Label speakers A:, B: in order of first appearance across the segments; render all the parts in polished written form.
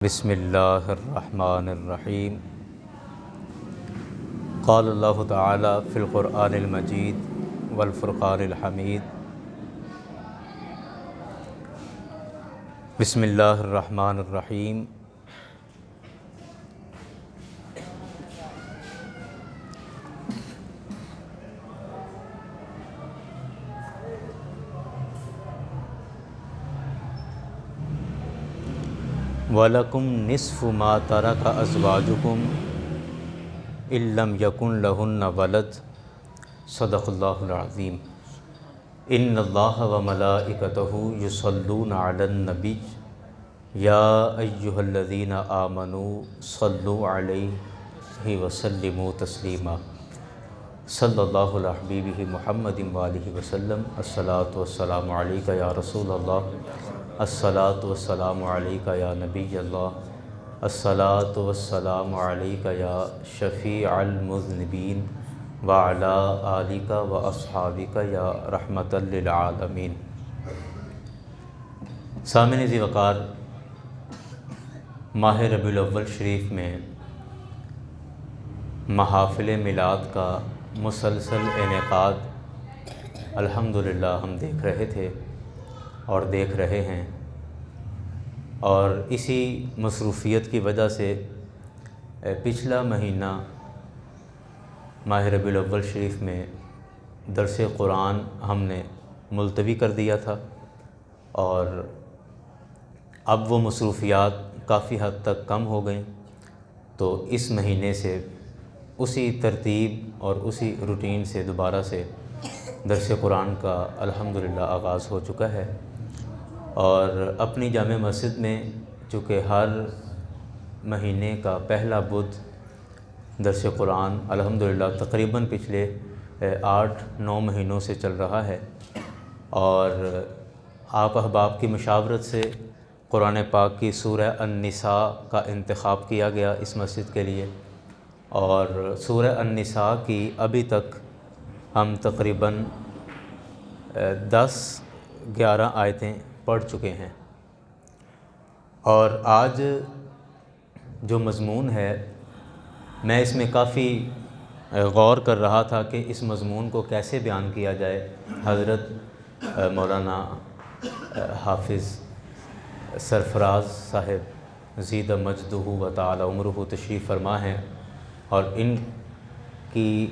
A: بسم اللہ الرحمن الرحیم قال اللہ تعالی فی القرآن المجید والفرقان الحمید بسم اللہ الرحمن الرحیم وَلَكُمْ نِصْفُ مَا تَرَكَ أَزْوَاجُكُمْ إِن لَّمْ يَكُن لَّهُنَّ وَلَدٌ صدق اللہ العظیم ان اللہ وملائکتہ یصلون علی النبی یا ایہا الذین آمنوا صلوا علیہ وسلموا تسلیما صلی اللہ علی حبیبہ محمد وآلہ وسلم الصلاۃ والسلام علیک یا رسول اللہ الصلاۃ والسلام علیک یا نبی اللہ الصلاۃ والسلام علیک یا شفیع المذنبین وعلی آلک و اصحابک یا رحمۃ للعالمین۔ سامعین ذی وقار، ماہ ربیع الاول شریف میں محافل میلاد کا مسلسل انعقاد الحمدللہ ہم دیکھ رہے تھے اور دیکھ رہے ہیں، اور اسی مصروفیت کی وجہ سے پچھلا مہینہ ماہ ربیع الاول شریف میں درس قرآن ہم نے ملتوی کر دیا تھا، اور اب وہ مصروفیات کافی حد تک کم ہو گئیں، تو اس مہینے سے اسی ترتیب اور اسی روٹین سے دوبارہ سے درس قرآن کا الحمدللہ آغاز ہو چکا ہے۔ اور اپنی جامع مسجد میں چونکہ ہر مہینے کا پہلا بدھ درس قرآن الحمدللہ تقریباً پچھلے 8-9 مہینوں سے چل رہا ہے، اور آپ احباب کی مشاورت سے قرآن پاک کی سورہ النساء کا انتخاب کیا گیا اس مسجد کے لیے، اور سورہ النساء کی ابھی تک ہم تقریباً 10-11 آیتیں پڑھ چکے ہیں، اور آج جو مضمون ہے میں اس میں کافی غور کر رہا تھا کہ اس مضمون کو کیسے بیان کیا جائے۔ حضرت مولانا حافظ سرفراز صاحب زید مجدہ و تعالی عمرہ تشریف فرما ہیں، اور ان کی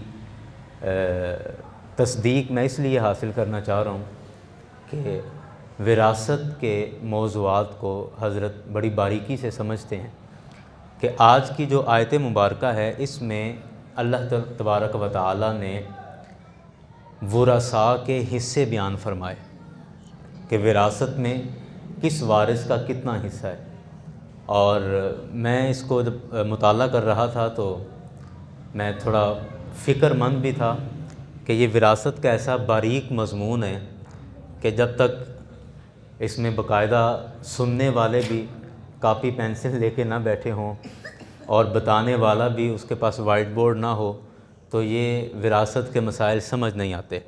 A: تصدیق میں اس لیے حاصل کرنا چاہ رہا ہوں کہ وراثت کے موضوعات کو حضرت بڑی باریکی سے سمجھتے ہیں، کہ آج کی جو آیت مبارکہ ہے اس میں اللہ تبارک و تعالی نے ورثاء کے حصے بیان فرمائے کہ وراثت میں کس وارث کا کتنا حصہ ہے۔ اور میں اس کو جب مطالعہ کر رہا تھا تو میں تھوڑا فکر مند بھی تھا کہ یہ وراثت کا ایسا باریک مضمون ہے کہ جب تک اس میں باقاعدہ سننے والے بھی کاپی پینسل لے کے نہ بیٹھے ہوں اور بتانے والا بھی اس کے پاس وائٹ بورڈ نہ ہو تو یہ وراثت کے مسائل سمجھ نہیں آتے۔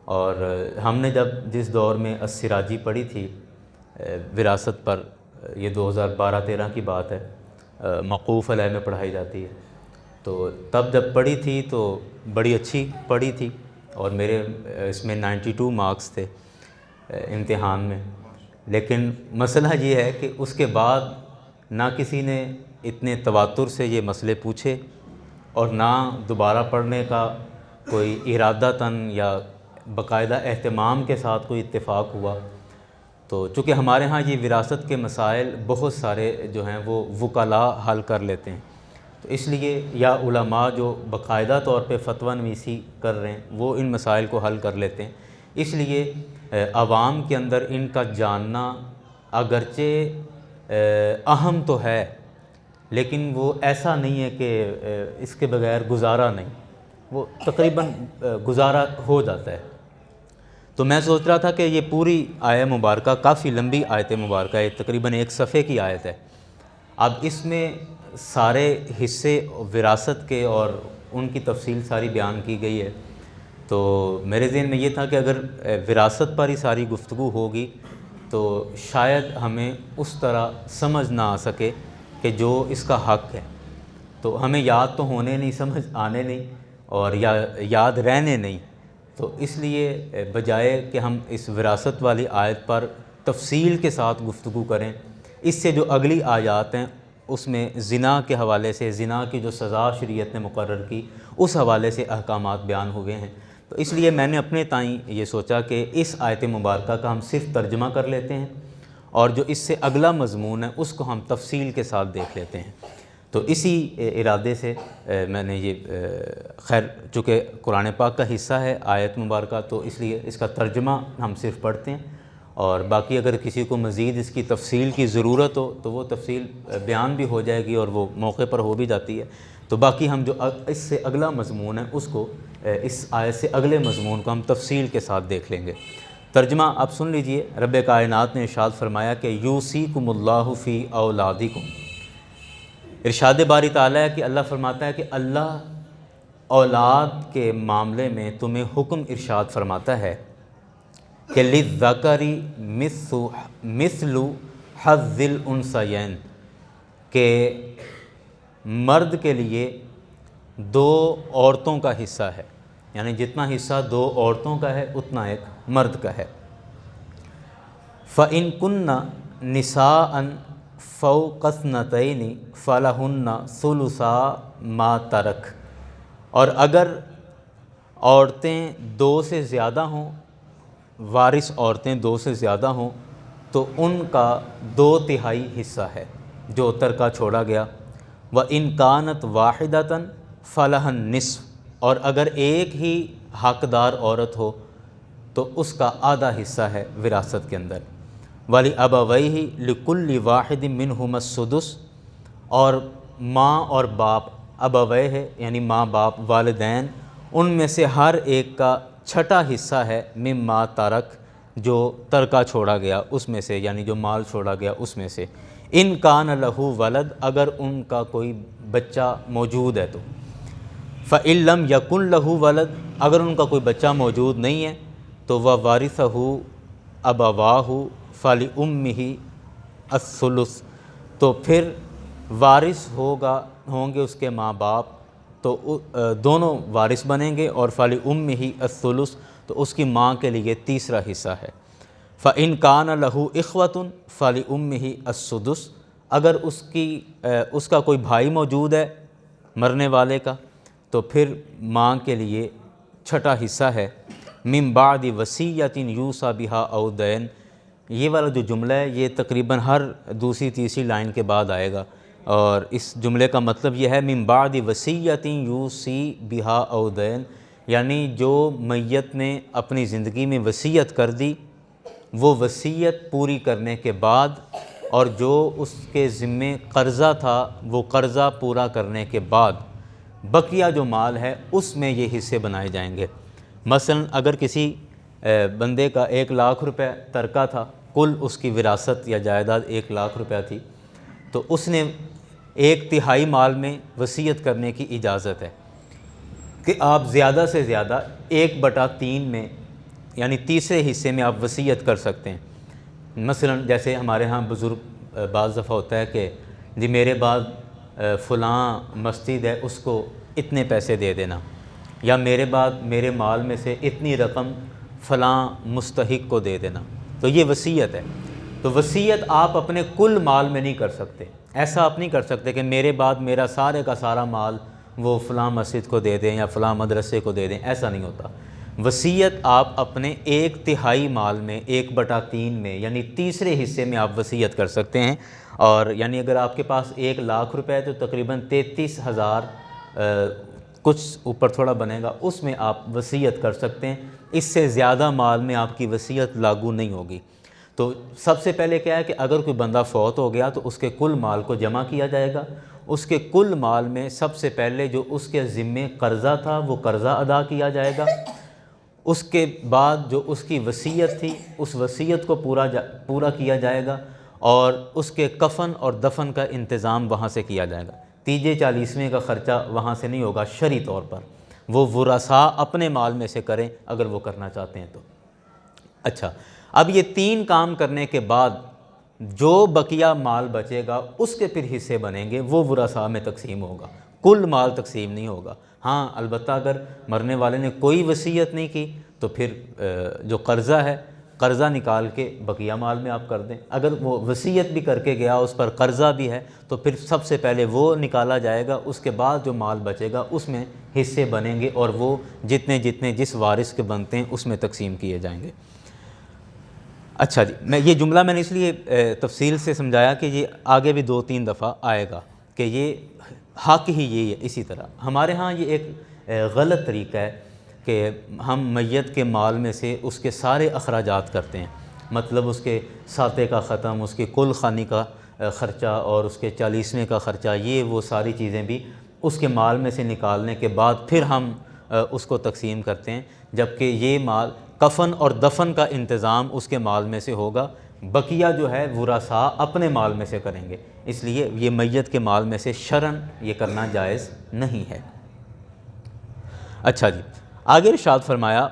A: اور ہم نے جس دور میں السراجی پڑھی تھی وراثت پر، یہ 2012-13 کی بات ہے، موقوف علیہ میں پڑھائی جاتی ہے، تو تب جب پڑھی تھی تو بڑی اچھی پڑھی تھی، اور میرے اس میں 92 مارکس تھے امتحان میں۔ لیکن مسئلہ یہ ہے کہ اس کے بعد نہ کسی نے اتنے تواتر سے یہ مسئلے پوچھے، اور نہ دوبارہ پڑھنے کا کوئی ارادتاً یا باقاعدہ اہتمام کے ساتھ کوئی اتفاق ہوا۔ تو چونکہ ہمارے ہاں یہ وراثت کے مسائل بہت سارے جو ہیں وہ وکلاء حل کر لیتے ہیں، تو اس لیے یا علماء جو باقاعدہ طور پہ فتویٰ نویسی کر رہے ہیں وہ ان مسائل کو حل کر لیتے ہیں۔ اس لیے عوام کے اندر ان کا جاننا اگرچہ اہم تو ہے، لیکن وہ ایسا نہیں ہے کہ اس کے بغیر گزارا نہیں، وہ تقریباً گزارا ہو جاتا ہے۔ تو میں سوچ رہا تھا کہ یہ پوری آیت مبارکہ کافی لمبی آیت مبارکہ ہے، تقریباً 1 صفحے کی آیت ہے، اب اس میں سارے حصے وراثت کے اور ان کی تفصیل ساری بیان کی گئی ہے، تو میرے ذہن میں یہ تھا کہ اگر وراثت پر ہی ساری گفتگو ہوگی تو شاید ہمیں اس طرح سمجھ نہ آ سکے کہ جو اس کا حق ہے، تو ہمیں یاد تو ہونے نہیں، سمجھ آنے نہیں، اور یاد رہنے نہیں۔ تو اس لیے بجائے کہ ہم اس وراثت والی آیت پر تفصیل کے ساتھ گفتگو کریں، اس سے جو اگلی آیات ہیں اس میں زنا کے حوالے سے، زنا کی جو سزا شریعت نے مقرر کی اس حوالے سے احکامات بیان ہوئے ہیں۔ تو اس لیے میں نے اپنے تائیں یہ سوچا کہ اس آیت مبارکہ کا ہم صرف ترجمہ کر لیتے ہیں، اور جو اس سے اگلا مضمون ہے اس کو ہم تفصیل کے ساتھ دیکھ لیتے ہیں۔ تو اسی ارادے سے میں نے یہ خیر چونکہ قرآن پاک کا حصہ ہے آیت مبارکہ، تو اس لیے اس کا ترجمہ ہم صرف پڑھتے ہیں، اور باقی اگر کسی کو مزید اس کی تفصیل کی ضرورت ہو تو وہ تفصیل بیان بھی ہو جائے گی، اور وہ موقع پر ہو بھی جاتی ہے۔ تو باقی ہم جو اس سے اگلا مضمون ہے اس کو، اس آیت سے اگلے مضمون کو ہم تفصیل کے ساتھ دیکھ لیں گے۔ ترجمہ آپ سن لیجئے۔ رب کائنات نے ارشاد فرمایا کہ یوصیکم اللہ فی اولادکم۔ ارشاد باری تعالیٰ ہے کہ اللہ فرماتا ہے کہ اللہ اولاد کے معاملے میں تمہیں حکم ارشاد فرماتا ہے کہ للذکر مثل حظ الانثیین، کہ مرد کے لیے دو عورتوں کا حصہ ہے، یعنی جتنا حصہ دو عورتوں کا ہے اتنا ایک مرد کا ہے۔ فَإِن كُنَّ نِسَاءً فَوْقَ اثْنَتَيْنِ فَلَهُنَّ ثُلُثَا مَا تَرَكَ، اور اگر عورتیں دو سے زیادہ ہوں، وارث عورتیں دو سے زیادہ ہوں، تو ان کا 2/3 حصہ ہے جو ترکہ چھوڑا گیا۔ وَإِن كَانَتْ وَاحِدَةً فَلَهَا النِّصْفُ، اور اگر ایک ہی حقدار عورت ہو تو اس کا آدھا حصہ ہے وراثت کے اندر۔ وَلِأَبَوَيْهِ لِكُلِّ وَاحِدٍ مِّنْهُمَا السُّدُسُ، اور ماں اور باپ، ابویہ یعنی ماں باپ والدین، ان میں سے ہر ایک کا چھٹا حصہ ہے مما ترک، جو ترکہ چھوڑا گیا اس میں سے، یعنی جو مال چھوڑا گیا اس میں سے۔ ان کان لہو ولد، اگر ان کا کوئی بچہ موجود ہے تو۔ فَإِن لَّمْ يَكُن لَّهُ وَلَدٌ، اگر ان کا کوئی بچہ موجود نہیں ہے تو وَوَرِثَهُ أَبَوَاهُ فَلِأُمِّهِ الثُّلُثُ، تو پھر وارث ہوں گے اس کے ماں باپ، تو دونوں وارث بنیں گے، اور فَلِأُمِّهِ الثُّلُثُ، تو اس کی ماں کے لیے تیسرا حصہ ہے۔ فَإِن كَانَ لَهُ إِخْوَةٌ فَلِأُمِّهِ السُّدُسُ، اگر اس کا کوئی بھائی موجود ہے مرنے والے کا تو پھر ماں کے لیے چھٹا حصہ ہے۔ مِن بَعْدِ وَصِيَّةٍ يُوصَىٰ بِهَا أَوْ دَيْنٍ، یہ والا جو جملہ ہے یہ تقریباً ہر دوسری تیسری لائن کے بعد آئے گا، اور اس جملے کا مطلب یہ ہے مِن بَعْدِ وَصِيَّةٍ يُوصِي بِهَا أَوْ دَيْنٍ، یعنی جو میت نے اپنی زندگی میں وصیت کر دی، وہ وصیت پوری کرنے کے بعد، اور جو اس کے ذمے قرضہ تھا وہ قرضہ پورا کرنے کے بعد بقیہ جو مال ہے اس میں یہ حصے بنائے جائیں گے۔ مثلا اگر کسی بندے کا 1,00,000 روپے ترکہ تھا، کل اس کی وراثت یا جائیداد 1,00,000 روپے تھی، تو اس نے 1/3 مال میں وصیت کرنے کی اجازت ہے کہ آپ زیادہ سے زیادہ 1/3 میں، یعنی تیسرے حصے میں آپ وصیت کر سکتے ہیں۔ مثلا جیسے ہمارے ہاں بزرگ بعض دفعہ ہوتا ہے کہ جی میرے بعد فلاں مسجد ہے اس کو اتنے پیسے دے دینا، یا میرے بعد میرے مال میں سے اتنی رقم فلاں مستحق کو دے دینا، تو یہ وصیت ہے۔ تو وصیت آپ اپنے کل مال میں نہیں کر سکتے، ایسا آپ نہیں کر سکتے کہ میرے بعد میرا سارے کا سارا مال وہ فلاں مسجد کو دے دیں یا فلاں مدرسے کو دے دیں، ایسا نہیں ہوتا۔ وصیت آپ اپنے 1/3 مال میں، 1/3 میں، یعنی تیسرے حصے میں آپ وصیت کر سکتے ہیں۔ اور یعنی اگر آپ کے پاس 1,00,000 روپے ہے تو تقریباً 33,000 کچھ اوپر تھوڑا بنے گا، اس میں آپ وصیت کر سکتے ہیں۔ اس سے زیادہ مال میں آپ کی وصیت لاگو نہیں ہوگی۔ تو سب سے پہلے کیا ہے کہ اگر کوئی بندہ فوت ہو گیا تو اس کے کل مال کو جمع کیا جائے گا، اس کے کل مال میں سب سے پہلے جو اس کے ذمے قرضہ تھا وہ قرضہ ادا کیا جائے گا، اس کے بعد جو اس کی وصیت تھی اس وصیت کو پورا کیا جائے گا، اور اس کے کفن اور دفن کا انتظام وہاں سے کیا جائے گا۔ 40ویں کا خرچہ وہاں سے نہیں ہوگا شرعی طور پر، وہ ورثاء اپنے مال میں سے کریں اگر وہ کرنا چاہتے ہیں تو۔ اچھا، اب یہ 3 کام کرنے کے بعد جو بقیہ مال بچے گا اس کے پھر حصے بنیں گے، وہ ورثاء میں تقسیم ہوگا، کل مال تقسیم نہیں ہوگا۔ ہاں البتہ اگر مرنے والے نے کوئی وصیت نہیں کی تو پھر جو قرضہ ہے، قرضہ نکال کے بقیہ مال میں آپ کر دیں۔ اگر وہ وصیت بھی کر کے گیا، اس پر قرضہ بھی ہے، تو پھر سب سے پہلے وہ نکالا جائے گا، اس کے بعد جو مال بچے گا اس میں حصے بنیں گے، اور وہ جتنے جس وارث کے بنتے ہیں اس میں تقسیم کیے جائیں گے۔ اچھا جی، یہ جملہ میں نے اس لیے تفصیل سے سمجھایا کہ یہ آگے بھی 2-3 دفعہ آئے گا کہ یہ حق ہی یہی ہے۔ اسی طرح ہمارے ہاں یہ ایک غلط طریقہ ہے کہ ہم میت کے مال میں سے اس کے سارے اخراجات کرتے ہیں، مطلب اس کے ساتے کا ختم، اس کے کل خانی کا خرچہ اور اس کے 40ویں کا خرچہ، یہ وہ ساری چیزیں بھی اس کے مال میں سے نکالنے کے بعد پھر ہم اس کو تقسیم کرتے ہیں، جبکہ یہ مال کفن اور دفن کا انتظام اس کے مال میں سے ہوگا، بقیہ جو ہے ورثاء اپنے مال میں سے کریں گے۔ اس لیے یہ میت کے مال میں سے شرعاً یہ کرنا جائز نہیں ہے۔ اچھا جی، آگے ارشاد فرمایا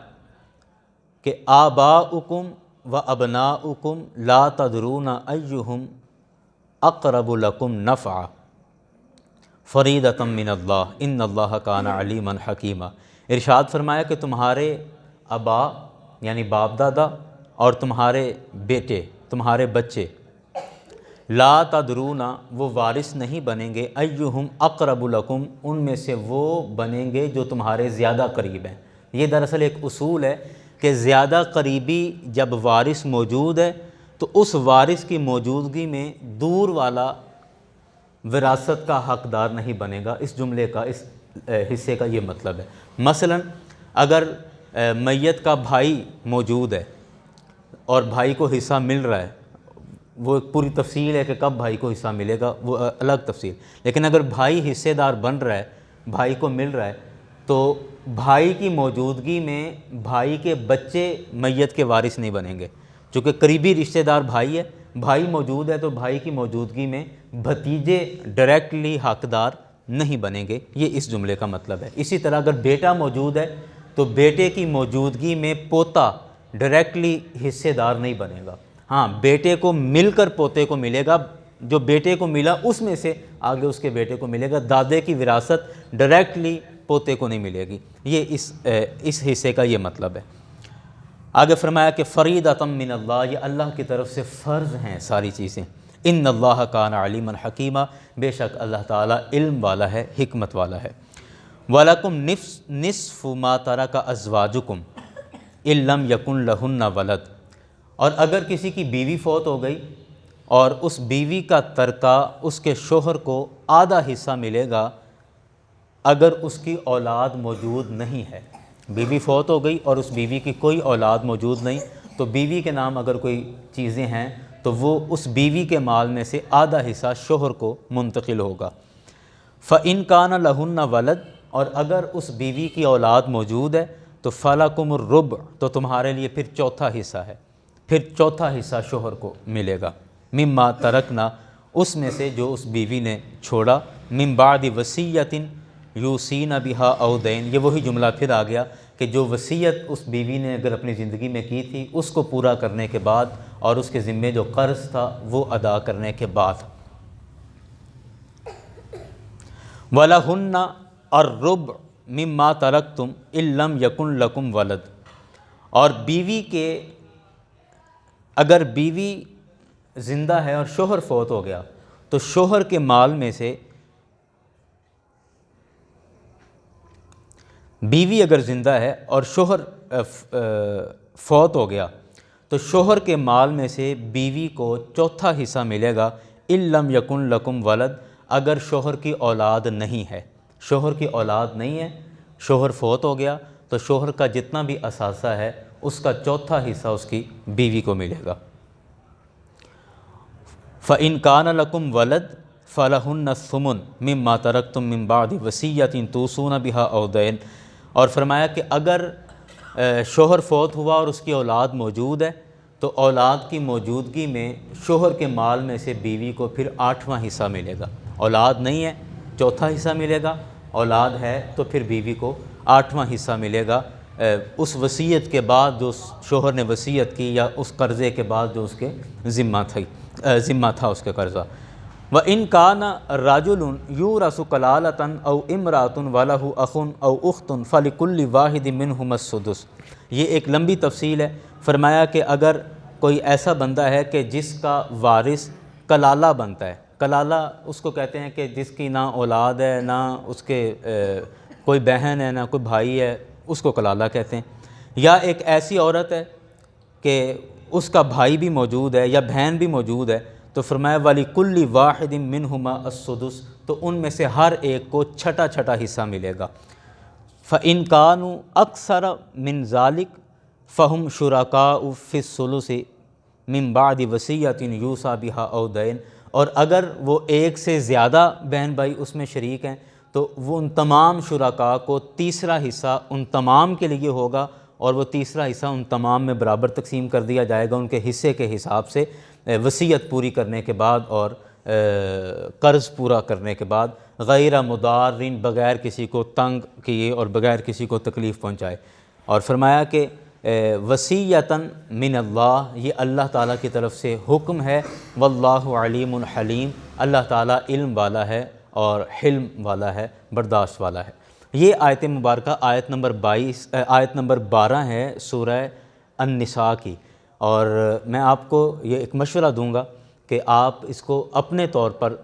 A: کہ آباؤکم و ابناؤکم لا تدرون ایہم اقرب لکم نفعا فریضۃ من اللہ ان اللہ کان علیما حکیما۔ ارشاد فرمایا کہ تمہارے آبا یعنی باپ دادا اور تمہارے بیٹے، تمہارے بچے، لا تدرون وہ وارث نہیں بنیں گے، ایہم اقرب لکم ان میں سے وہ بنیں گے جو تمہارے زیادہ قریب ہیں۔ یہ دراصل ایک اصول ہے کہ زیادہ قریبی جب وارث موجود ہے تو اس وارث کی موجودگی میں دور والا وراثت کا حقدار نہیں بنے گا۔ اس جملے کا، اس حصے کا یہ مطلب ہے۔ مثلا اگر میت کا بھائی موجود ہے اور بھائی کو حصہ مل رہا ہے، وہ ایک پوری تفصیل ہے کہ کب بھائی کو حصہ ملے گا، وہ الگ تفصیل، لیکن اگر بھائی حصے دار بن رہا ہے، بھائی کو مل رہا ہے، تو بھائی کی موجودگی میں بھائی کے بچے میت کے وارث نہیں بنیں گے، چونکہ قریبی رشتہ دار بھائی ہے، بھائی موجود ہے تو بھائی کی موجودگی میں بھتیجے ڈائریکٹلی حقدار نہیں بنیں گے۔ یہ اس جملے کا مطلب ہے۔ اسی طرح اگر بیٹا موجود ہے تو بیٹے کی موجودگی میں پوتا ڈائریکٹلی حصے دار نہیں بنے گا۔ ہاں، بیٹے کو مل کر پوتے کو ملے گا، جو بیٹے کو ملا اس میں سے آگے اس کے بیٹے کو ملے گا، دادے کی وراثت ڈائریکٹلی پوتے کو نہیں ملے گی۔ یہ اس حصے کا یہ مطلب ہے۔ آگے فرمایا کہ فریضۃ من اللہ، یہ اللہ کی طرف سے فرض ہیں ساری چیزیں۔ ان اللہ کان علیما حکیما، بے شک اللہ تعالیٰ علم والا ہے، حکمت والا ہے۔ وَلَكُمْ نِصْفُ مَا تَرَكَ أَزْوَاجُكُمْ إِن لَّمْ يَكُن لَّهُنَّ وَلَدٌ، اور اگر کسی کی بیوی فوت ہو گئی اور اس بیوی کا ترکہ اس کے شوہر کو آدھا حصہ ملے گا اگر اس کی اولاد موجود نہیں ہے۔ بیوی فوت ہو گئی اور اس بیوی کی کوئی اولاد موجود نہیں، تو بیوی کے نام اگر کوئی چیزیں ہیں تو وہ اس بیوی کے مال میں سے آدھا حصہ شوہر کو منتقل ہوگا۔ فَإِن كَانَ لَهُنَّ وَلَدٌ، اور اگر اس بیوی کی اولاد موجود ہے تو فَلَكُمُ الرُّبُعُ، تو تمہارے لیے پھر چوتھا حصہ ہے، پھر چوتھا حصہ شوہر کو ملے گا۔ مما ترکنا، اس میں سے جو اس بیوی نے چھوڑا، من بعد وصیۃ یوصین بہا او دین، یہ وہی جملہ پھر آ گیا کہ جو وصیت اس بیوی نے اگر اپنی زندگی میں کی تھی اس کو پورا کرنے کے بعد اور اس کے ذمے جو قرض تھا وہ ادا کرنے کے بعد۔ وَلَهُنَّ الرُّبُعُ مِمَّا تَرَكْتُمْ إِن لَّمْ يَكُن لَّكُمْ وَلَدٌ، اور بیوی کے، اگر بیوی زندہ ہے اور شوہر فوت ہو گیا تو شوہر کے مال میں سے، بیوی اگر زندہ ہے اور شوہر فوت ہو گیا تو شوہر کے مال میں سے بیوی کو چوتھا حصہ ملے گا، ان لم یکن لکم ولد، اگر شوہر کی اولاد نہیں ہے۔ شوہر کی اولاد نہیں ہے، شوہر فوت ہو گیا تو شوہر کا جتنا بھی اثاثہ ہے اس کا چوتھا حصہ اس کی بیوی کو ملے گا۔ فَإِن كَانَ لَكُمْ وَلَدٌ فَلَهُنَّ الثُّمُنُ مِمَّا تَرَكْتُم مِّن بَعْدِ وَصِيَّةٍ تُوصُونَ بِهَا أَوْ دَيْنٍ، اور فرمایا کہ اگر شوہر فوت ہوا اور اس کی اولاد موجود ہے تو اولاد کی موجودگی میں شوہر کے مال میں سے بیوی کو پھر 8واں حصہ ملے گا۔ اولاد نہیں ہے، چوتھا حصہ ملے گا، اولاد ہے تو پھر بیوی کو 8واں حصہ ملے گا۔ اس وصیت کے بعد جو شوہر نے وصیت کی یا اس قرضے کے بعد جو اس کے ذمہ تھا اس کے قرضہ۔ وَإِنْ كَانَ رَجُلٌ يُورَثُ كَلَالَةً أَوْ امْرَأَةٌ وَلَهُ أَخٌ أَوْ أُخْتٌ فَلِكُلِّ وَاحِدٍ مِّنْهُمَا السُّدُسُ۔ یہ ایک لمبی تفصیل ہے۔ فرمایا کہ اگر کوئی ایسا بندہ ہے کہ جس کا وارث کلالہ بنتا ہے، کلالہ اس کو کہتے ہیں کہ جس کی نہ اولاد ہے، نہ اس کے کوئی بہن ہے، نہ کوئی بھائی ہے، اس کو کلالہ کہتے ہیں۔ یا ایک ایسی عورت ہے کہ اس کا بھائی بھی موجود ہے یا بہن بھی موجود ہے، تو فرمایا وَلِكُلِّ وَاحِدٍ مِّنْهُمَا السُّدُسُ، تو ان میں سے ہر ایک کو چھٹا چھٹا حصہ ملے گا۔ فَإِنْ كَانُوا أَكْثَرَ مِنْ ذَلِكَ فَهُمْ شُرَكَاءُ فِي الثُّلُثِ مِنْ بَعْدِ وَصِيَّةٍ يُوصَى بِهَا أَوْ دَيْنٍ، اور اگر وہ ایک سے زیادہ بہن بھائی اس میں شریک ہیں تو وہ ان تمام شرکاء کو تیسرا حصہ ان تمام کے لیے ہوگا، اور وہ تیسرا حصہ ان تمام میں برابر تقسیم کر دیا جائے گا ان کے حصے کے حساب سے، وصیت پوری کرنے کے بعد اور قرض پورا کرنے کے بعد، غیر مضارٍ، بغیر کسی کو تنگ کیے اور بغیر کسی کو تکلیف پہنچائے۔ اور فرمایا کہ وصیۃً من اللہ، یہ اللہ تعالیٰ کی طرف سے حکم ہے، واللہ علیم حلیم، اللہ تعالیٰ علم والا ہے اور حلم والا ہے، برداشت والا ہے۔ یہ آیت مبارکہ آیت نمبر 12 ہے سورہ النساء کی، اور میں آپ کو یہ ایک مشورہ دوں گا کہ آپ اس کو اپنے طور پر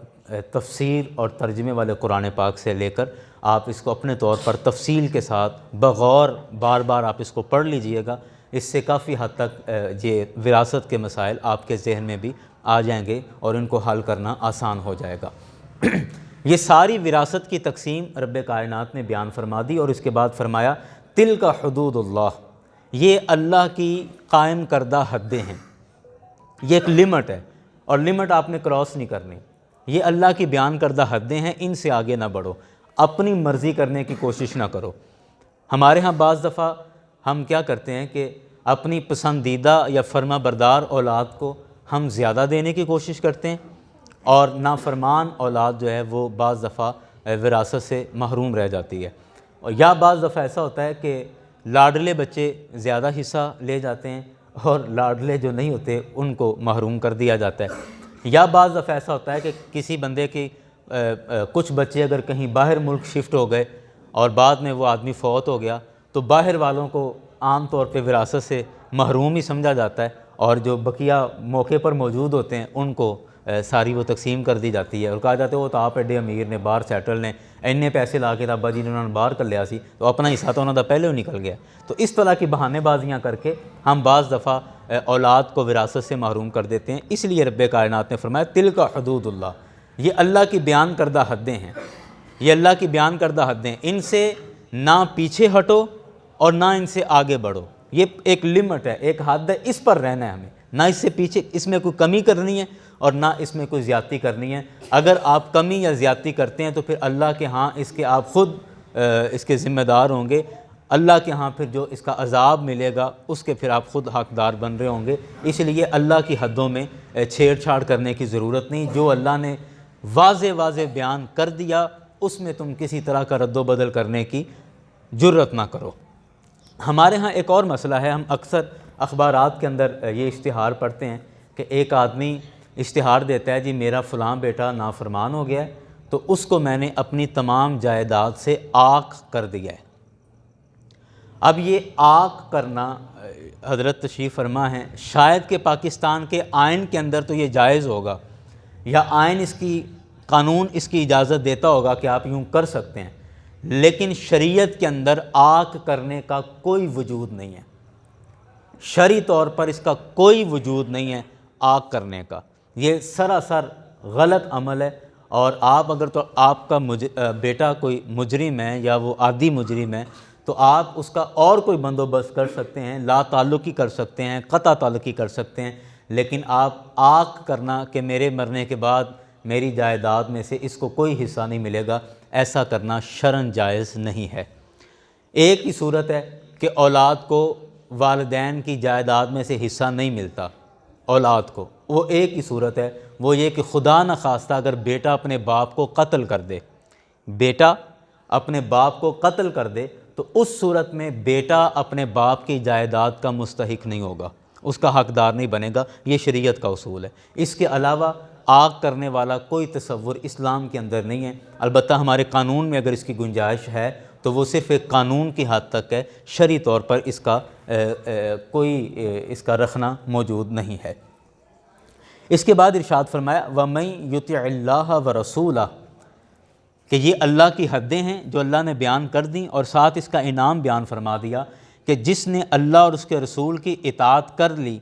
A: تفسیر اور ترجمے والے قرآن پاک سے لے کر آپ اس کو اپنے طور پر تفصیل کے ساتھ بغور بار بار آپ اس کو پڑھ لیجئے گا۔ اس سے کافی حد تک یہ وراثت کے مسائل آپ کے ذہن میں بھی آ جائیں گے اور ان کو حل کرنا آسان ہو جائے گا۔ یہ ساری وراثت کی تقسیم رب کائنات نے بیان فرما دی، اور اس کے بعد فرمایا تلک حدود اللہ، یہ اللہ کی قائم کردہ حدیں ہیں، یہ ایک لمٹ ہے اور لمٹ آپ نے کراس نہیں کرنی، یہ اللہ کی بیان کردہ حدیں ہیں، ان سے آگے نہ بڑھو، اپنی مرضی کرنے کی کوشش نہ کرو۔ ہمارے ہاں بعض دفعہ ہم کیا کرتے ہیں کہ اپنی پسندیدہ یا فرما بردار اولاد کو ہم زیادہ دینے کی کوشش کرتے ہیں، اور نافرمان اولاد جو ہے وہ بعض دفعہ وراثت سے محروم رہ جاتی ہے، یا بعض دفعہ ایسا ہوتا ہے کہ لاڈلے بچے زیادہ حصہ لے جاتے ہیں اور لاڈلے جو نہیں ہوتے ان کو محروم کر دیا جاتا ہے، یا بعض دفعہ ایسا ہوتا ہے کہ کسی بندے کی کچھ بچے اگر کہیں باہر ملک شفٹ ہو گئے اور بعد میں وہ آدمی فوت ہو گیا تو باہر والوں کو عام طور پہ وراثت سے محروم ہی سمجھا جاتا ہے، اور جو بقیہ موقع پر موجود ہوتے ہیں ان کو ساری وہ تقسیم کر دی جاتی ہے، اور کہا جاتا ہے وہ تو آپ ایڈے امیر نے باہر سیٹل نے اینے پیسے لا کے ابا جی نے انہوں نے باہر کر لیا سی تو اپنا حصہ تو انہوں نے پہلے ہی نکل گیا۔ تو اس طرح کی بہانے بازیاں کر کے ہم بعض دفعہ اولاد کو وراثت سے محروم کر دیتے ہیں، اس لیے رب کائنات نے فرمایا تلک حدود اللہ، یہ اللہ کی بیان کردہ حدیں ہیں، یہ اللہ کی بیان کردہ حدیں، ان سے نہ پیچھے ہٹو اور نہ ان سے آگے بڑھو، یہ ایک لمٹ ہے، ایک حد ہے، اس پر رہنا ہے ہمیں، نہ اس سے پیچھے، اس میں کوئی کمی کرنی ہے اور نہ اس میں کوئی زیادتی کرنی ہے۔ اگر آپ کمی یا زیادتی کرتے ہیں تو پھر اللہ کے ہاں اس کے آپ خود اس کے ذمہ دار ہوں گے، اللہ کے ہاں پھر جو اس کا عذاب ملے گا اس کے پھر آپ خود حقدار بن رہے ہوں گے۔ اس لیے اللہ کی حدوں میں چھیڑ چھاڑ کرنے کی ضرورت نہیں، جو اللہ نے واضح بیان کر دیا اس میں تم کسی طرح کا رد و بدل کرنے کی جرت نہ کرو۔ ہمارے ہاں ایک اور مسئلہ ہے، ہم اکثر اخبارات کے اندر یہ اشتہار پڑھتے ہیں کہ ایک آدمی اشتہار دیتا ہے جی میرا فلاں بیٹا نافرمان ہو گیا ہے تو اس کو میں نے اپنی تمام جائیداد سے عاق کر دیا ہے۔ اب یہ عاق کرنا حضرت تشریف فرما ہیں، شاید کہ پاکستان کے آئین کے اندر تو یہ جائز ہوگا، یا آئین اس کی قانون اس کی اجازت دیتا ہوگا کہ آپ یوں کر سکتے ہیں، لیکن شریعت کے اندر عاق کرنے کا کوئی وجود نہیں ہے، شرعی طور پر اس کا کوئی وجود نہیں ہے عاق کرنے کا، یہ سراسر غلط عمل ہے۔ اور آپ اگر تو آپ کا بیٹا کوئی مجرم ہے یا وہ عادی مجرم ہے تو آپ اس کا اور کوئی بندوبست کر سکتے ہیں، لا تعلقی کر سکتے ہیں، قطع تعلقی کر سکتے ہیں، لیکن آپ عاق کرنا کہ میرے مرنے کے بعد میری جائیداد میں سے اس کو کوئی حصہ نہیں ملے گا، ایسا کرنا شرعاً جائز نہیں ہے۔ ایک ہی صورت ہے کہ اولاد کو والدین کی جائیداد میں سے حصہ نہیں ملتا، اولاد کو وہ ایک ہی صورت ہے، وہ یہ کہ خدا نخواستہ اگر بیٹا اپنے باپ کو قتل کر دے، بیٹا اپنے باپ کو قتل کر دے تو اس صورت میں بیٹا اپنے باپ کی جائیداد کا مستحق نہیں ہوگا، اس کا حقدار نہیں بنے گا۔ یہ شریعت کا اصول ہے۔ اس کے علاوہ آگ کرنے والا کوئی تصور اسلام کے اندر نہیں ہے۔ البتہ ہمارے قانون میں اگر اس کی گنجائش ہے تو وہ صرف ایک قانون کی حد تک ہے، شرعی طور پر اس کا کوئی اس کا رکھنا موجود نہیں ہے۔ اس کے بعد ارشاد فرمایا وَمَن يُطِعِ اللَّهَ وَرَسُولَهُ، کہ یہ اللہ کی حدیں ہیں جو اللہ نے بیان کر دیں، اور ساتھ اس کا انعام بیان فرما دیا کہ جس نے اللہ اور اس کے رسول کی اطاعت کر لی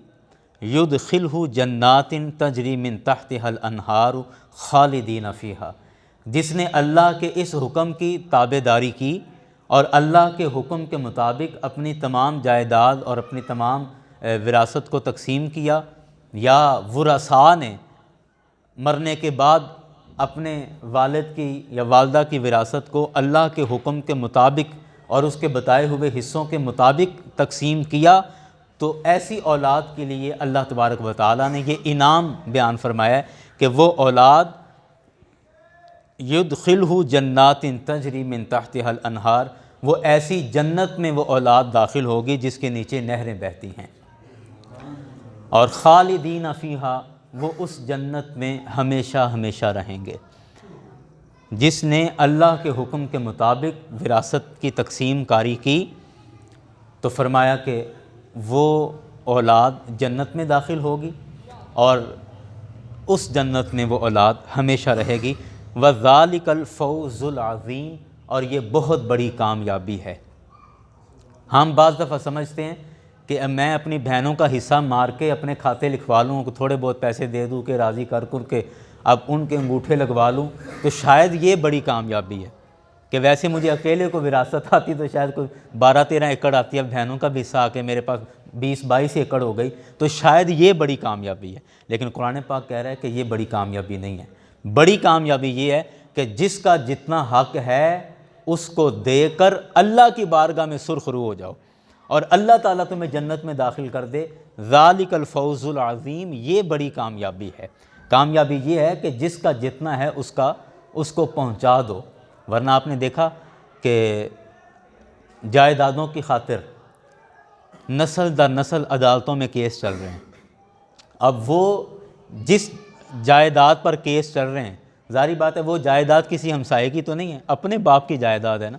A: یدخلہ جنات تجری من تحتها الانہار خالدین فیہا، جس نے اللہ کے اس حکم کی تابع داری کی اور اللہ کے حکم کے مطابق اپنی تمام جائیداد اور اپنی تمام وراثت کو تقسیم کیا، یا ورثاء نے مرنے کے بعد اپنے والد کی یا والدہ کی وراثت کو اللہ کے حکم کے مطابق اور اس کے بتائے ہوئے حصوں کے مطابق تقسیم کیا، تو ایسی اولاد کے لیے اللہ تبارک و تعالیٰ نے یہ انعام بیان فرمایا ہے کہ وہ اولاد یدخلہ جنات تجری من تحتها الانہار، وہ ایسی جنت میں وہ اولاد داخل ہوگی جس کے نیچے نہریں بہتی ہیں، اور خالدین فیہا، وہ اس جنت میں ہمیشہ ہمیشہ رہیں گے۔ جس نے اللہ کے حکم کے مطابق وراثت کی تقسیم کاری کی تو فرمایا کہ وہ اولاد جنت میں داخل ہوگی اور اس جنت میں وہ اولاد ہمیشہ رہے گی۔ وَذَلِكَ الْفَوْزُ الْعَظِيمُ، اور یہ بہت بڑی کامیابی ہے۔ ہم بعض دفعہ سمجھتے ہیں کہ میں اپنی بہنوں کا حصہ مار کے اپنے کھاتے لکھوا لوں، تھوڑے بہت پیسے دے دوں کہ راضی کر کے اب ان کے انگوٹھے لگوا لوں، تو شاید یہ بڑی کامیابی ہے کہ ویسے مجھے اکیلے کو وراثت آتی تو شاید کوئی 12-13 ایکڑ آتی ہے، اب بہنوں کا بھی حصہ آ کے میرے پاس 20-22 ایکڑ ہو گئی، تو شاید یہ بڑی کامیابی ہے۔ لیکن قرآن پاک کہہ رہا ہے کہ یہ بڑی کامیابی نہیں ہے۔ بڑی کامیابی یہ ہے کہ جس کا جتنا حق ہے اس کو دے کر اللہ کی بارگاہ میں سرخرو ہو جاؤ اور اللہ تعالیٰ تمہیں جنت میں داخل کر دے۔ ذالک الفوز العظیم، یہ بڑی کامیابی ہے۔ کامیابی یہ ہے کہ جس کا جتنا ہے اس کو پہنچا دو، ورنہ آپ نے دیکھا کہ جائیدادوں کی خاطر نسل در نسل عدالتوں میں کیس چل رہے ہیں۔ اب وہ جس جائیداد پر کیس چل رہے ہیں، ظاہری بات ہے وہ جائیداد کسی ہمسائے کی تو نہیں ہے، اپنے باپ کی جائیداد ہے نا۔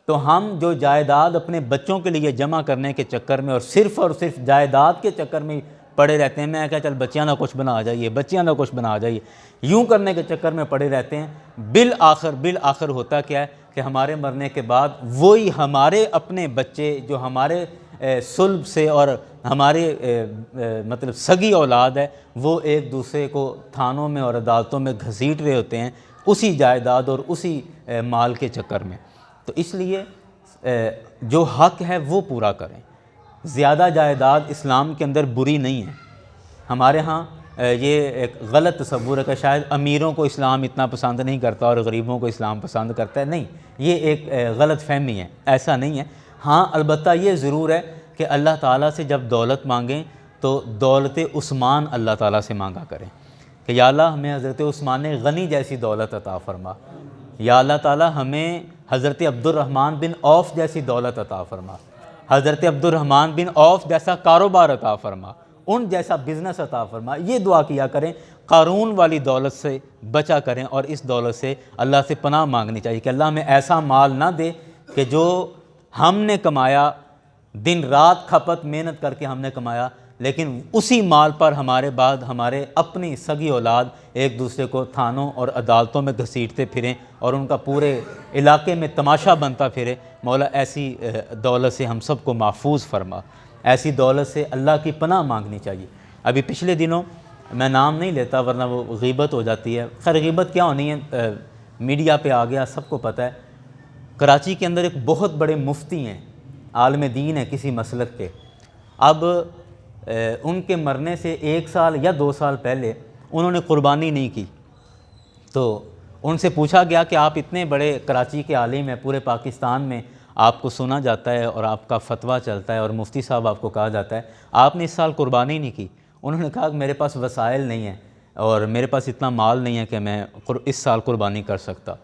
A: تو ہم جو جائیداد اپنے بچوں کے لیے جمع کرنے کے چکر میں اور صرف جائیداد کے چکر میں پڑے رہتے ہیں، میں کہا چل بچیاں نہ کچھ بنا جائیے، بچیاں نہ کچھ بنا جائیے، یوں کرنے کے چکر میں پڑے رہتے ہیں۔ بالآخر ہوتا کیا ہے کہ ہمارے مرنے کے بعد وہی ہمارے اپنے بچے جو ہمارے صلب سے اور ہمارے مطلب سگی اولاد ہے، وہ ایک دوسرے کو تھانوں میں اور عدالتوں میں گھسیٹ رہے ہوتے ہیں اسی جائیداد اور اسی مال کے چکر میں۔ تو اس لیے جو حق ہے وہ پورا کریں۔ زیادہ جائیداد اسلام کے اندر بری نہیں ہے۔ ہمارے ہاں یہ ایک غلط تصور ہے کہ شاید امیروں کو اسلام اتنا پسند نہیں کرتا اور غریبوں کو اسلام پسند کرتا ہے، نہیں، یہ ایک غلط فہمی ہے، ایسا نہیں ہے۔ ہاں البتہ یہ ضرور ہے کہ اللہ تعالیٰ سے جب دولت مانگیں تو دولت عثمان اللہ تعالیٰ سے مانگا کریں کہ یا اللہ ہمیں حضرت عثمان غنی جیسی دولت عطا فرما، یا اللہ تعالیٰ ہمیں حضرت عبد الرحمن بن عوف جیسی دولت عطا فرما، حضرت عبد الرحمن بن عوف جیسا کاروبار عطا فرما، ان جیسا بزنس عطا فرما، یہ دعا کیا کریں۔ قارون والی دولت سے بچا کریں اور اس دولت سے اللہ سے پناہ مانگنی چاہیے کہ اللہ ہمیں ایسا مال نہ دے کہ جو ہم نے کمایا، دن رات کھپت محنت کر کے ہم نے کمایا، لیکن اسی مال پر ہمارے بعد ہمارے اپنی سگی اولاد ایک دوسرے کو تھانوں اور عدالتوں میں گھسیٹتے پھریں اور ان کا پورے علاقے میں تماشا بنتا پھرے۔ مولا ایسی دولت سے ہم سب کو محفوظ فرما، ایسی دولت سے اللہ کی پناہ مانگنی چاہیے۔ ابھی پچھلے دنوں میں نام نہیں لیتا ورنہ وہ غیبت ہو جاتی ہے، خیر غیبت کیا ہونی ہے، میڈیا پہ آ گیا، سب کو پتہ ہے۔ کراچی کے اندر ایک بہت بڑے مفتی ہیں، عالم دین ہیں کسی مسلک کے، اب ان کے مرنے سے 1 سال یا 2 سال پہلے انہوں نے قربانی نہیں کی، تو ان سے پوچھا گیا کہ آپ اتنے بڑے کراچی کے عالم ہیں، پورے پاکستان میں آپ کو سنا جاتا ہے اور آپ کا فتویٰ چلتا ہے اور مفتی صاحب آپ کو کہا جاتا ہے، آپ نے اس سال قربانی نہیں کی۔ انہوں نے کہا کہ میرے پاس وسائل نہیں ہیں اور میرے پاس اتنا مال نہیں ہے کہ میں اس سال قربانی کر سکتا۔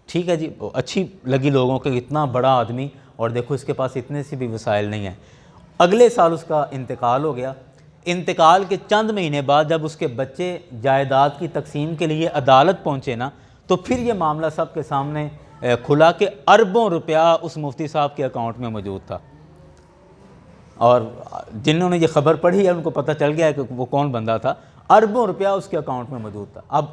A: ٹھیک ہے جی، اچھی لگی لوگوں کے اتنا بڑا آدمی اور دیکھو اس کے پاس اتنے سے بھی وسائل نہیں ہیں۔ اگلے سال اس کا انتقال ہو گیا۔ انتقال کے چند مہینے بعد جب اس کے بچے جائیداد کی تقسیم کے لیے عدالت پہنچے نا، تو پھر یہ معاملہ سب کے سامنے کھلا کہ اربوں روپیہ اس مفتی صاحب کے اکاؤنٹ میں موجود تھا، اور جنہوں نے یہ خبر پڑھی ہے ان کو پتہ چل گیا ہے کہ وہ کون بندہ تھا۔ اربوں روپیہ اس کے اکاؤنٹ میں موجود تھا۔ اب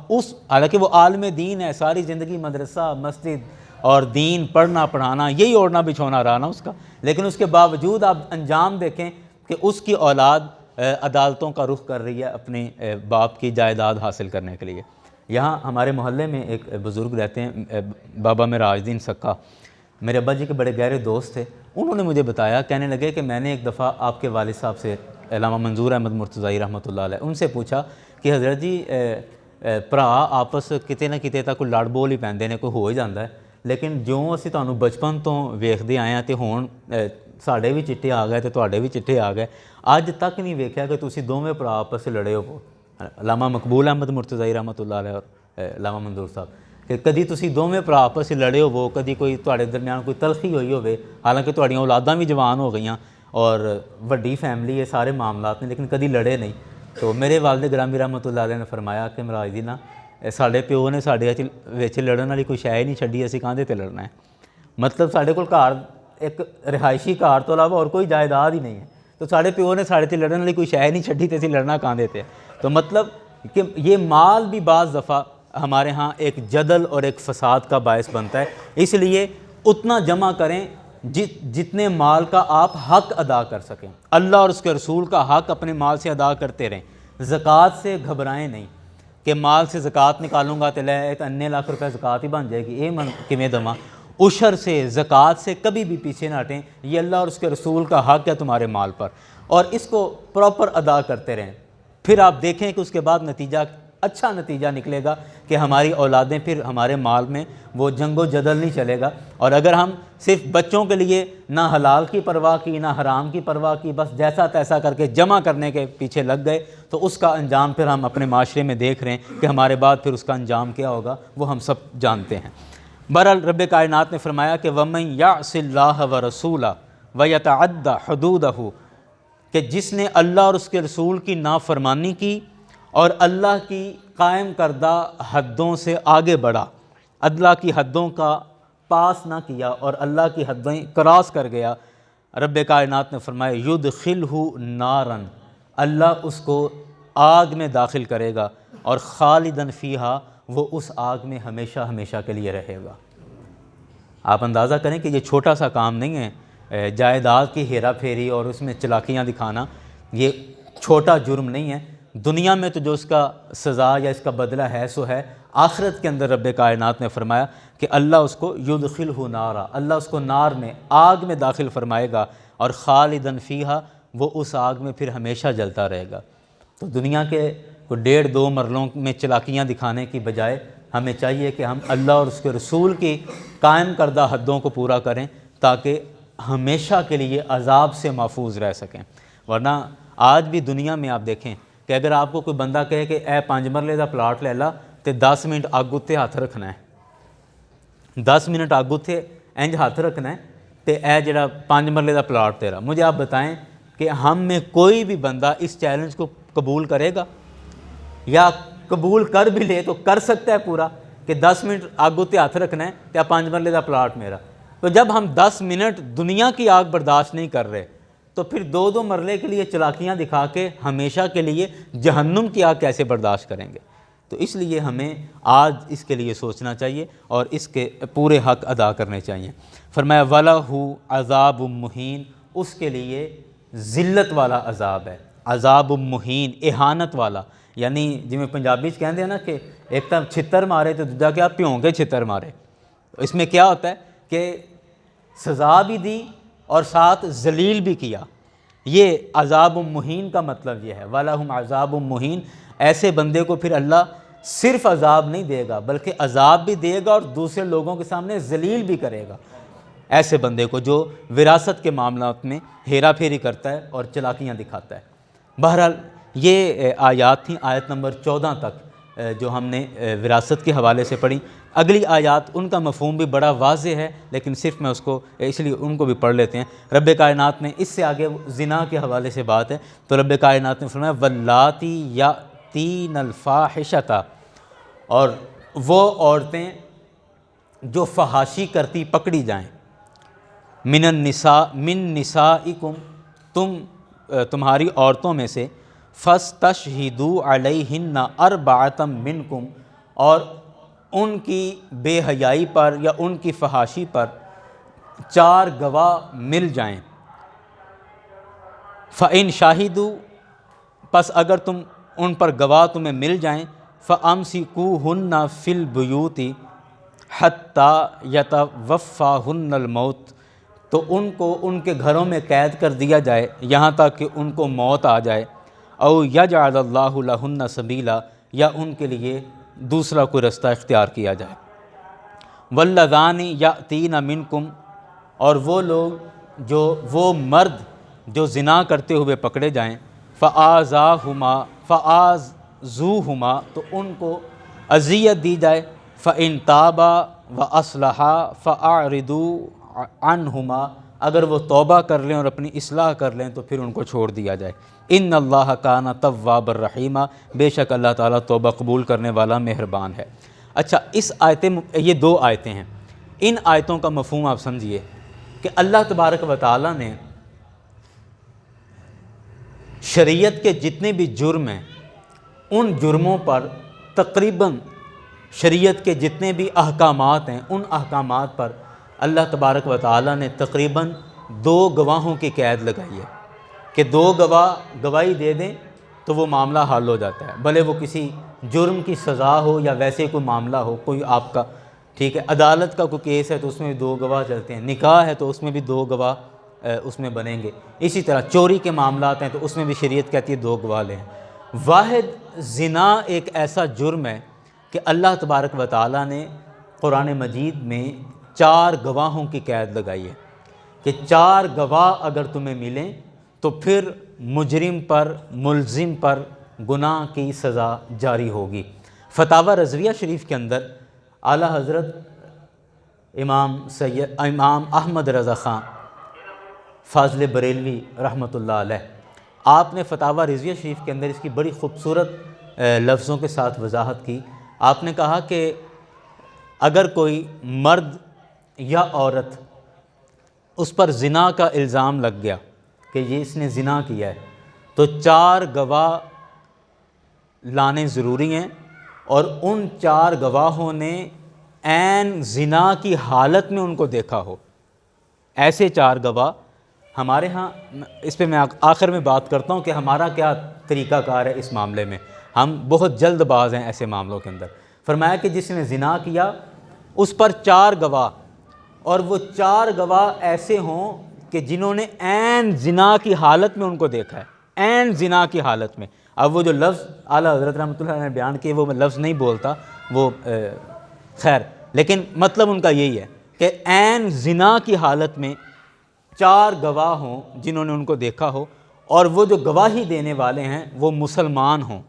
A: حالانکہ وہ عالم دین ہے، ساری زندگی مدرسہ مسجد اور دین پڑھنا پڑھانا یہی اوڑھنا بچھونا رہا نا اس کا، لیکن اس کے باوجود آپ انجام دیکھیں کہ اس کی اولاد عدالتوں کا رخ کر رہی ہے اپنے باپ کی جائیداد حاصل کرنے کے لیے۔ یہاں ہمارے محلے میں ایک بزرگ رہتے ہیں، بابا معراج الدین سکا، میرے ابا جی کے بڑے گہرے دوست تھے۔ انہوں نے مجھے بتایا، کہنے لگے کہ میں نے ایک دفعہ آپ کے والد صاحب سے، علامہ منظور احمد مرتضی رحمۃ اللہ علیہ، ان سے پوچھا کہ حضرت جی ਭਰਾ ਆਪਸ ਕਿਤੇ ਨਾ ਕਿਤੇ ਤਾਂ ਕੋਈ ਲੜ ਬੋਲ ਹੀ ਪੈਂਦੇ ਨੇ, ਕੋਈ ਹੋ ਹੀ ਜਾਂਦਾ ਹੈ, ਲੇਕਿਨ ਜਿਉਂ ਅਸੀਂ ਤੁਹਾਨੂੰ ਬਚਪਨ ਤੋਂ ਵੇਖਦੇ ਆਏ ਹਾਂ ਤੇ ਹੁਣ ਸਾਡੇ ਵੀ ਚਿੱਟੇ ਆ ਗਏ ਤੇ ਤੁਹਾਡੇ ਵੀ ਚਿੱਟੇ ਆ ਗਏ, ਅੱਜ ਤੱਕ ਨਹੀਂ ਵੇਖਿਆ ਕਿ ਤੁਸੀਂ ਦੋਵੇਂ ਭਰਾ ਆਪਸ 'ਚ ਲੜੇ ਹੋ। علامہ مقبول احمد مرتضی رحمۃ اللہ علیہ اور علامہ منظور صاحب کہ کدی ਤੁਸੀਂ ਦੋਵੇਂ ਭਰਾ ਆਪਸ 'ਚ ਲੜੇ ਹੋਵੋ, ਕਦੀ ਕੋਈ ਤੁਹਾਡੇ ਦਰਮਿਆਨ ਕੋਈ ਤਲਖੀ ਹੋਈ ਹੋਵੇ, ਹਾਲਾਂਕਿ ਤੁਹਾਡੀਆਂ ਔਲਾਦਾਂ ਵੀ ਜਵਾਨ ਹੋ ਗਈਆਂ اور ਵੱਡੀ ਫੈਮਿਲੀ ਹੈ, ਸਾਰੇ ਮਾਮਲਾਤ ਨੇ, ਲੇਕਿਨ ਕਦੀ ਲੜੇ ਨਹੀਂ। تو میرے والد گرامی رحمۃ اللہ علیہ نے فرمایا کہ مراج دی نا ساڈے پیو نے ساڈے وچ لڑن والی کوئی شے نہیں چھڈی، اسی کاندے تے لڑنا ہے، مطلب ساڈے کول گھر ایک رہائشی گھر تو علاوہ اور کوئی جائیداد ہی نہیں ہے، تو ساڈے پیو نے ساڈے تے لڑن والی کوئی شے نہیں چھڈی تے اسی لڑنا کاندے تے۔ تو مطلب کہ یہ مال بھی بعض دفعہ ہمارے ہاں ایک جدل اور ایک فساد کا باعث بنتا ہے، اس لیے اتنا جمع کریں جتنے مال کا آپ حق ادا کر سکیں، اللہ اور اس کے رسول کا حق اپنے مال سے ادا کرتے رہیں۔ زکوٰۃ سے گھبرائیں نہیں کہ مال سے زکوٰۃ نکالوں گا تو لے اتنے لاکھ روپے زکوٰۃ ہی بن جائے گی، یہ من کیویں دواں۔ عشر سے زکوٰۃ سے کبھی بھی پیچھے نہ ہٹیں، یہ اللہ اور اس کے رسول کا حق ہے تمہارے مال پر، اور اس کو پراپر ادا کرتے رہیں، پھر آپ دیکھیں کہ اس کے بعد نتیجہ اچھا نتیجہ نکلے گا کہ ہماری اولادیں پھر ہمارے مال میں وہ جنگ و جدل نہیں چلے گا۔ اور اگر ہم صرف بچوں کے لیے نہ حلال کی پرواہ کی نہ حرام کی پرواہ کی، بس جیسا تیسا کر کے جمع کرنے کے پیچھے لگ گئے، تو اس کا انجام پھر ہم اپنے معاشرے میں دیکھ رہے ہیں کہ ہمارے بعد پھر اس کا انجام کیا ہوگا، وہ ہم سب جانتے ہیں۔ بہرحال رب کائنات نے فرمایا کہ وَمَن يَعْصِ اللَّهَ وَرَسُولَهُ وَيَتَعَدَّ حُدُودَهُ، کہ جس نے اللہ اور اس کے رسول کی نافرمانی کی اور اللہ کی قائم کردہ حدوں سے آگے بڑھا، اللہ کی حدوں کا پاس نہ کیا اور اللہ کی حدیں کراس کر گیا، رب کائنات نے فرمایا یدخلہ نارن، اللہ اس کو آگ میں داخل کرے گا اور خالدن فیہا، وہ اس آگ میں ہمیشہ ہمیشہ کے لیے رہے گا۔ آپ اندازہ کریں کہ یہ چھوٹا سا کام نہیں ہے، جائیداد کی ہیرا پھیری اور اس میں چلاکیاں دکھانا یہ چھوٹا جرم نہیں ہے۔ دنیا میں تو جو اس کا سزا یا اس کا بدلہ ہے سو ہے، آخرت کے اندر رب کائنات نے فرمایا کہ اللہ اس کو یدخلہ نارا، اللہ اس کو نار میں آگ میں داخل فرمائے گا اور خالدن فیہا، وہ اس آگ میں پھر ہمیشہ جلتا رہے گا۔ تو دنیا کے کوئی 1.5-2 مرلوں میں چلاکیاں دکھانے کی بجائے ہمیں چاہیے کہ ہم اللہ اور اس کے رسول کی قائم کردہ حدوں کو پورا کریں تاکہ ہمیشہ کے لیے عذاب سے محفوظ رہ سکیں۔ ورنہ آج بھی دنیا میں آپ دیکھیں کہ اگر آپ کو کوئی بندہ کہے کہ اے 5 مرلے دا پلاٹ لے لا تو 10 منٹ اگ اتنے ہاتھ رکھنا ہے، 10 منٹ اگ اتنے انج ہاتھ رکھنا ہے تو اے جڑا 5 مرلے دا پلاٹ تیرا۔ مجھے آپ بتائیں کہ ہم میں کوئی بھی بندہ اس چیلنج کو قبول کرے گا، یا قبول کر بھی لے تو کر سکتا ہے پورا کہ 10 منٹ اگ اتنے ہاتھ رکھنا ہے تو 5 مرلے دا پلاٹ میرا؟ تو جب ہم 10 منٹ دنیا کی آگ برداشت نہیں کر رہے تو پھر 2-2 مرلے کے لیے چلاکیاں دکھا کے ہمیشہ کے لیے جہنم کی آگ کیسے برداشت کریں گے؟ تو اس لیے ہمیں آج اس کے لیے سوچنا چاہیے اور اس کے پورے حق ادا کرنے چاہیے۔ فرمایا وَلَهُ عَذَابٌ مُّہِین، اس کے لیے ذلت والا عذاب ہے، عذاب مہین، اہانت والا، یعنی جی میں پنجابی کہندے ہیں نا کہ ایک تو چھتر مارے تو دوجا کیا پیوں کے چھتر مارے، اس میں کیا ہوتا ہے کہ سزا بھی دی اور ساتھ ذلیل بھی کیا۔ یہ عذاب مہین کا مطلب یہ ہے، وَلَهُمْ عَذَابٌ مُّہِین، ایسے بندے کو پھر اللہ صرف عذاب نہیں دے گا بلکہ عذاب بھی دے گا اور دوسرے لوگوں کے سامنے ذلیل بھی کرے گا ایسے بندے کو جو وراثت کے معاملات میں ہیرا پھیری کرتا ہے اور چلاکیاں دکھاتا ہے۔ بہرحال یہ آیات تھیں آیت نمبر 14 تک جو ہم نے وراثت کے حوالے سے پڑھی. اگلی آیات ان کا مفہوم بھی بڑا واضح ہے، لیکن صرف میں اس کو اس لیے ان کو بھی پڑھ لیتے ہیں. رب کائنات نے اس سے آگے زنا کے حوالے سے بات ہے، تو رب کائنات نے فرمایا واللاتی یاتین الفاحشۃ، اور وہ عورتیں جو فحاشی کرتی پکڑی جائیں، من نسائکم، تمہاری عورتوں میں سے، فاستشہدوا علیہن اربعۃ منکم، اور ان کی بے حیائی پر یا ان کی فحاشی پر 4 گواہ مل جائیں. فَإِن شَاہِدُوا، پس اگر تم ان پر گواہ تمہیں مل جائیں، فَأَمْسِكُوهُنَّ فِي الْبُيُوتِ حَتَّى يَتَوَفَّاهُنَّ الْمَوْتُ، تو ان کو ان کے گھروں میں قید کر دیا جائے یہاں تک کہ ان کو موت آ جائے. او یجعل اللہ لہن سبیلا، یا ان کے لیے دوسرا کوئی رستہ اختیار کیا جائے. واللذان یاتین منکم، اور وہ لوگ وہ مرد جو زنا کرتے ہوئے پکڑے جائیں، فآذوہما، تو ان کو اذیت دی جائے. فإن تابا وأصلحا فأعرضوا عنہما، اگر وہ توبہ کر لیں اور اپنی اصلاح کر لیں تو پھر ان کو چھوڑ دیا جائے. ان اللہ کان توابا رحیما، بے شک اللہ تعالیٰ توبہ قبول کرنے والا مہربان ہے. اچھا، یہ 2 آیتیں ہیں. ان آیتوں کا مفہوم آپ سمجھیے کہ اللہ تبارک و تعالیٰ نے شریعت کے جتنے بھی جرم ہیں ان جرموں پر تقریباً شریعت کے جتنے بھی احکامات ہیں ان احکامات پر اللہ تبارک و تعالیٰ نے تقریباً 2 گواہوں کی قید لگائی ہے کہ 2 گواہ گواہی دے دیں تو وہ معاملہ حل ہو جاتا ہے. بھلے وہ کسی جرم کی سزا ہو یا ویسے کوئی معاملہ ہو، کوئی آپ کا ٹھیک ہے عدالت کا کوئی کیس ہے تو اس میں بھی 2 گواہ چلتے ہیں، نکاح ہے تو اس میں بھی 2 گواہ اس میں بنیں گے. اسی طرح چوری کے معاملات ہیں تو اس میں بھی شریعت کہتی ہے 2 گواہ لیں. واحد زنا ایک ایسا جرم ہے کہ اللہ تبارک و تعالیٰ نے قرآن مجید میں 4 گواہوں کی قید لگائی ہے کہ 4 گواہ اگر تمہیں ملیں تو پھر مجرم پر ملزم پر گناہ کی سزا جاری ہوگی. فتاوی رضویہ شریف کے اندر اعلیٰ حضرت امام احمد رضا خان فاضل بریلوی رحمۃ اللہ علیہ، آپ نے فتاوی رضویہ شریف کے اندر اس کی بڑی خوبصورت لفظوں کے ساتھ وضاحت کی. آپ نے کہا کہ اگر کوئی مرد یا عورت اس پر زنا کا الزام لگ گیا کہ یہ اس نے زنا کیا ہے تو 4 گواہ لانے ضروری ہیں، اور ان 4 گواہوں نے عین زنا کی حالت میں ان کو دیکھا ہو. ایسے 4 گواہ ہمارے ہاں، اس پہ میں آخر میں بات کرتا ہوں کہ ہمارا کیا طریقہ کار ہے اس معاملے میں. ہم بہت جلد باز ہیں ایسے معاملوں کے اندر. فرمایا کہ جس نے زنا کیا اس پر 4 گواہ، اور وہ 4 گواہ ایسے ہوں کہ جنہوں نے عین زنا کی حالت میں ان کو دیکھا ہے، عین زنا کی حالت میں. اب وہ جو لفظ اعلیٰ حضرت رحمۃ اللہ نے بیان کیے وہ میں لفظ نہیں بولتا، وہ خیر، لیکن مطلب ان کا یہی ہے کہ عین زنا کی حالت میں 4 گواہ ہوں جنہوں نے ان کو دیکھا ہو، اور وہ جو گواہی دینے والے ہیں وہ مسلمان ہوں،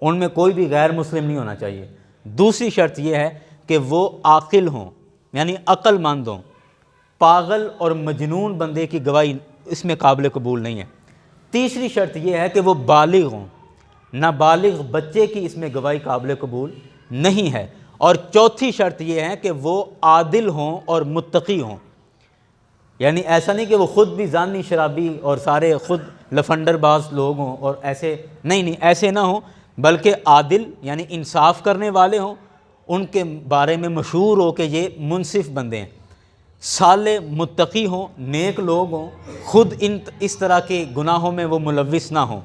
A: ان میں کوئی بھی غیر مسلم نہیں ہونا چاہیے. دوسری شرط یہ ہے کہ وہ عاقل ہوں، یعنی عقل مند ہوں. پاگل اور مجنون بندے کی گواہی اس میں قابل قبول نہیں ہے. تیسری شرط یہ ہے کہ وہ بالغ ہوں، نابالغ بچے کی اس میں گواہی قابل قبول نہیں ہے. اور چوتھی شرط یہ ہے کہ وہ عادل ہوں اور متقی ہوں، یعنی ایسا نہیں کہ وہ خود بھی زانی شرابی اور سارے خود لفنڈر باز لوگ ہوں اور ایسے نہیں ایسے نہ ہوں، بلکہ عادل یعنی انصاف کرنے والے ہوں، ان کے بارے میں مشہور ہو کہ یہ منصف بندے ہیں. صالح متقی ہوں، نیک لوگ ہوں، خود اس طرح کے گناہوں میں وہ ملوث نہ ہوں،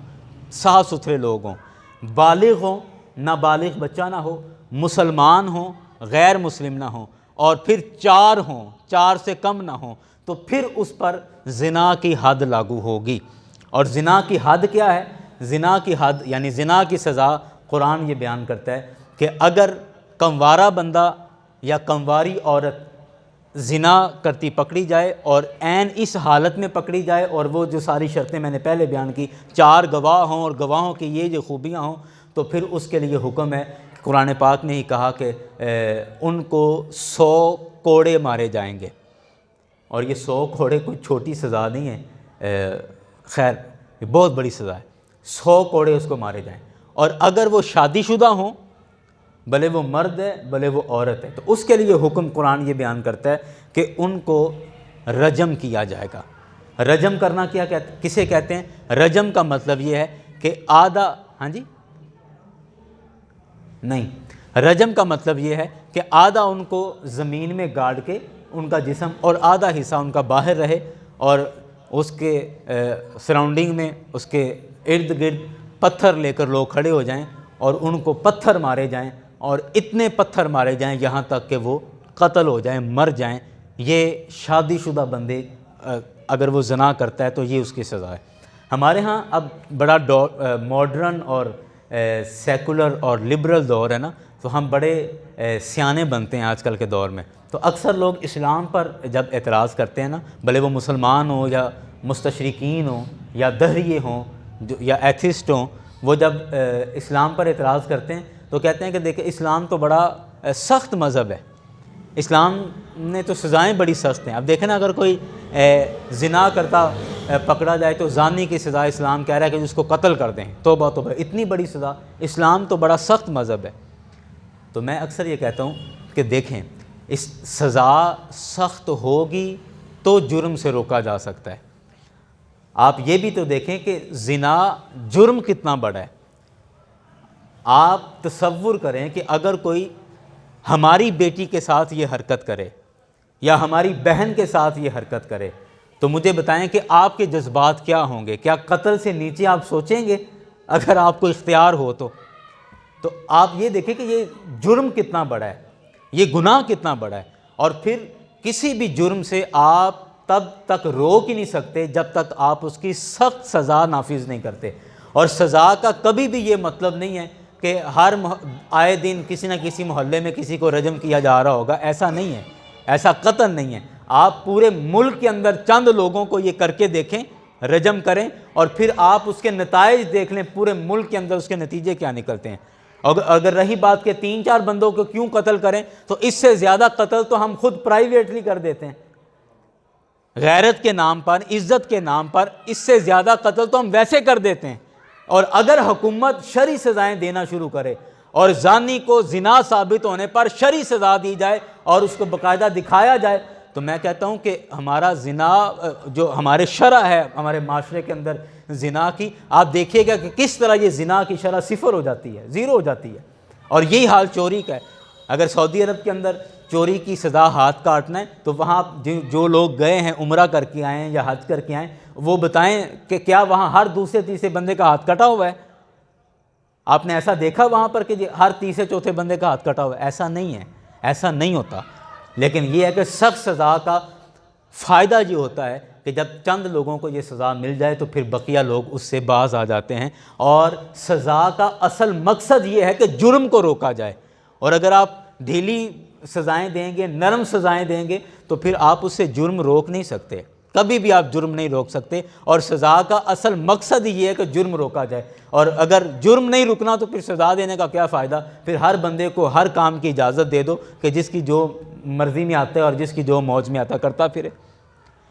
A: صاف ستھرے لوگ ہوں، بالغ ہوں، نابالغ بچہ نہ ہو، مسلمان ہوں، غیر مسلم نہ ہوں، اور پھر 4 ہوں، 4 سے کم نہ ہوں، تو پھر اس پر زنا کی حد لاگو ہوگی. اور زنا کی حد کیا ہے؟ زنا کی حد یعنی زنا کی سزا قرآن یہ بیان کرتا ہے کہ اگر کموارہ بندہ یا کمواری عورت زنا کرتی پکڑی جائے اور عین اس حالت میں پکڑی جائے، اور وہ جو ساری شرطیں میں نے پہلے بیان کی، 4 گواہ ہوں اور گواہوں کی یہ جو خوبیاں ہوں، تو پھر اس کے لیے حکم ہے، قرآن پاک نے ہی کہا کہ ان کو 100 کوڑے مارے جائیں گے، اور یہ 100 کوڑے کوئی چھوٹی سزا نہیں ہے، خیر یہ بہت بڑی سزا ہے، 100 کوڑے اس کو مارے جائیں، اور اگر وہ شادی شدہ ہوں، بھلے وہ مرد ہے بھلے وہ عورت ہے، تو اس کے لیے حکم قرآن یہ بیان کرتا ہے کہ ان کو رجم کیا جائے گا۔ رجم کرنا کسے کہتے ہیں؟ رجم کا مطلب یہ ہے کہ آدھا، ہاں جی نہیں، رجم کا مطلب یہ ہے کہ آدھا ان کو زمین میں گاڑ کے ان کا جسم، اور آدھا حصہ ان کا باہر رہے، اور اس کے سراؤنڈنگ میں اس کے ارد گرد پتھر لے کر لوگ کھڑے ہو جائیں اور ان کو پتھر مارے جائیں، اور اتنے پتھر مارے جائیں یہاں تک کہ وہ قتل ہو جائیں، مر جائیں۔ یہ شادی شدہ بندے اگر وہ زنا کرتا ہے تو یہ اس کی سزا ہے۔ ہمارے ہاں اب بڑا ماڈرن اور سیکولر اور لبرل دور ہے نا، تو ہم بڑے سیانے بنتے ہیں آج کل کے دور میں، تو اکثر لوگ اسلام پر جب اعتراض کرتے ہیں نا، بھلے وہ مسلمان ہوں یا مستشرقین ہوں یا دہریے ہوں یا ایتھسٹ ہوں، وہ جب اسلام پر اعتراض کرتے ہیں تو کہتے ہیں کہ دیکھیں اسلام تو بڑا سخت مذہب ہے، اسلام نے تو سزائیں بڑی سخت ہیں۔ اب دیکھیں نا، اگر کوئی زنا کرتا پکڑا جائے تو زانی کی سزا اسلام کہہ رہا ہے کہ اس کو قتل کر دیں، توبہ توبہ، اتنی بڑی سزا، اسلام تو بڑا سخت مذہب ہے۔ تو میں اکثر یہ کہتا ہوں کہ دیکھیں، اس سزا سخت ہوگی تو جرم سے روکا جا سکتا ہے۔ آپ یہ بھی تو دیکھیں کہ زنا جرم کتنا بڑا ہے۔ آپ تصور کریں کہ اگر کوئی ہماری بیٹی کے ساتھ یہ حرکت کرے یا ہماری بہن کے ساتھ یہ حرکت کرے، تو مجھے بتائیں کہ آپ کے جذبات کیا ہوں گے؟ کیا قتل سے نیچے آپ سوچیں گے اگر آپ کو اختیار ہو تو آپ یہ دیکھیں کہ یہ جرم کتنا بڑا ہے، یہ گناہ کتنا بڑا ہے، اور پھر کسی بھی جرم سے آپ تب تک روک ہی نہیں سکتے جب تک آپ اس کی سخت سزا نافذ نہیں کرتے۔ اور سزا کا کبھی بھی یہ مطلب نہیں ہے کہ ہر آئے دن کسی نہ کسی محلے میں کسی کو رجم کیا جا رہا ہوگا، ایسا نہیں ہے، ایسا قطعاً نہیں ہے۔ آپ پورے ملک کے اندر چند لوگوں کو یہ کر کے دیکھیں، رجم کریں، اور پھر آپ اس کے نتائج دیکھ لیں، پورے ملک کے اندر اس کے نتیجے کیا نکلتے ہیں۔ اگر رہی بات کہ 3-4 بندوں کو کیوں قتل کریں، تو اس سے زیادہ قتل تو ہم خود پرائیویٹلی کر دیتے ہیں، غیرت کے نام پر، عزت کے نام پر، اس سے زیادہ قتل تو ہم ویسے کر دیتے ہیں۔ اور اگر حکومت شرعی سزائیں دینا شروع کرے اور زانی کو زنا ثابت ہونے پر شرعی سزا دی جائے اور اس کو باقاعدہ دکھایا جائے، تو میں کہتا ہوں کہ ہمارا زنا جو ہمارے شرع ہے ہمارے معاشرے کے اندر زنا کی، آپ دیکھیے گا کہ کس طرح یہ زنا کی شرح 0 ہو جاتی ہے، 0 ہو جاتی ہے۔ اور یہی حال چوری کا ہے۔ اگر سعودی عرب کے اندر چوری کی سزا ہاتھ کاٹنا ہے تو وہاں جو لوگ گئے ہیں عمرہ کر کے آئے ہیں یا حج کر کے آئے ہیں، وہ بتائیں کہ کیا وہاں ہر دوسرے تیسرے بندے کا ہاتھ کٹا ہوا ہے؟ آپ نے ایسا دیکھا وہاں پر کہ ہر تیسرے چوتھے بندے کا ہاتھ کٹا ہوا ہے؟ ایسا نہیں ہے، ایسا نہیں ہوتا۔ لیکن یہ ہے کہ سخت سزا کا فائدہ یہ ہوتا ہے کہ جب چند لوگوں کو یہ سزا مل جائے تو پھر بقیہ لوگ اس سے باز آ جاتے ہیں، اور سزا کا اصل مقصد یہ ہے کہ جرم کو روکا جائے۔ اور اگر آپ ڈھیلی سزائیں دیں گے، نرم سزائیں دیں گے، تو پھر آپ اس سے جرم روک نہیں سکتے، کبھی بھی آپ جرم نہیں روک سکتے۔ اور سزا کا اصل مقصد یہ ہے کہ جرم روکا جائے، اور اگر جرم نہیں رکنا تو پھر سزا دینے کا کیا فائدہ؟ پھر ہر بندے کو ہر کام کی اجازت دے دو کہ جس کی جو مرضی میں آتا ہے اور جس کی جو موج میں آتا کرتا پھرے۔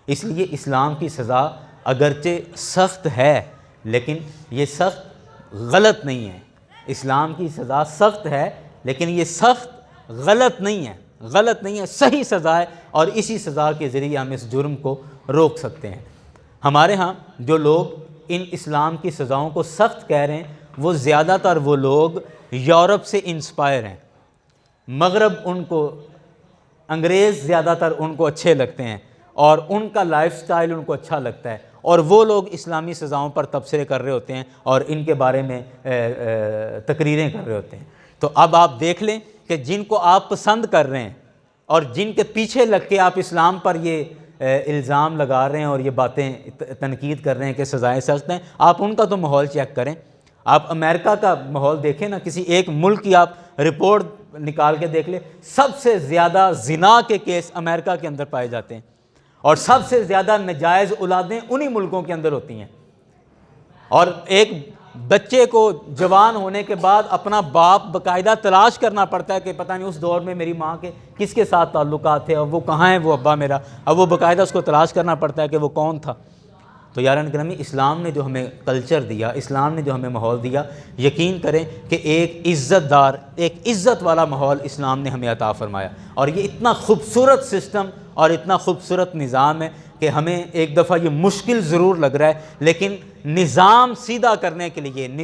A: اس لیے اسلام کی سزا اگرچہ سخت ہے لیکن یہ سخت غلط نہیں ہے۔ اسلام کی سزا سخت ہے لیکن یہ سخت غلط نہیں ہے، غلط نہیں ہے، صحیح سزا ہے، اور اسی سزا کے ذریعے ہم اس جرم کو روک سکتے ہیں۔ ہمارے ہاں جو لوگ ان اسلام کی سزاؤں کو سخت کہہ رہے ہیں، وہ زیادہ تر وہ لوگ یورپ سے انسپائر ہیں، مغرب ان کو، انگریز زیادہ تر ان کو اچھے لگتے ہیں، اور ان کا لائف سٹائل ان کو اچھا لگتا ہے، اور وہ لوگ اسلامی سزاؤں پر تبصرے کر رہے ہوتے ہیں اور ان کے بارے میں تقریریں کر رہے ہوتے ہیں۔ تو اب آپ دیکھ لیں کہ جن کو آپ پسند کر رہے ہیں اور جن کے پیچھے لگ کے آپ اسلام پر یہ الزام لگا رہے ہیں اور یہ باتیں تنقید کر رہے ہیں کہ سزائیں سخت ہیں، آپ ان کا تو ماحول چیک کریں۔ آپ امریکہ کا ماحول دیکھیں نا، کسی ایک ملک کی آپ رپورٹ نکال کے دیکھ لیں، سب سے زیادہ زنا کے کیس امریکہ کے اندر پائے جاتے ہیں، اور سب سے زیادہ ناجائز اولادیں انہی ملکوں کے اندر ہوتی ہیں۔ اور ایک بچے کو جوان ہونے کے بعد اپنا باپ باقاعدہ تلاش کرنا پڑتا ہے کہ پتہ نہیں اس دور میں میری ماں کے کس کے ساتھ تعلقات تھے، اب وہ کہاں ہیں وہ ابا میرا، اب وہ باقاعدہ اس کو تلاش کرنا پڑتا ہے کہ وہ کون تھا۔ تو یاران گرامی، اسلام نے جو ہمیں کلچر دیا، اسلام نے جو ہمیں ماحول دیا، یقین کریں کہ ایک عزت دار، ایک عزت والا ماحول اسلام نے ہمیں عطا فرمایا، اور یہ اتنا خوبصورت سسٹم اور اتنا خوبصورت نظام ہے کہ ہمیں ایک دفعہ یہ مشکل ضرور لگ رہا ہے، لیکن نظام سیدھا کرنے کے لیے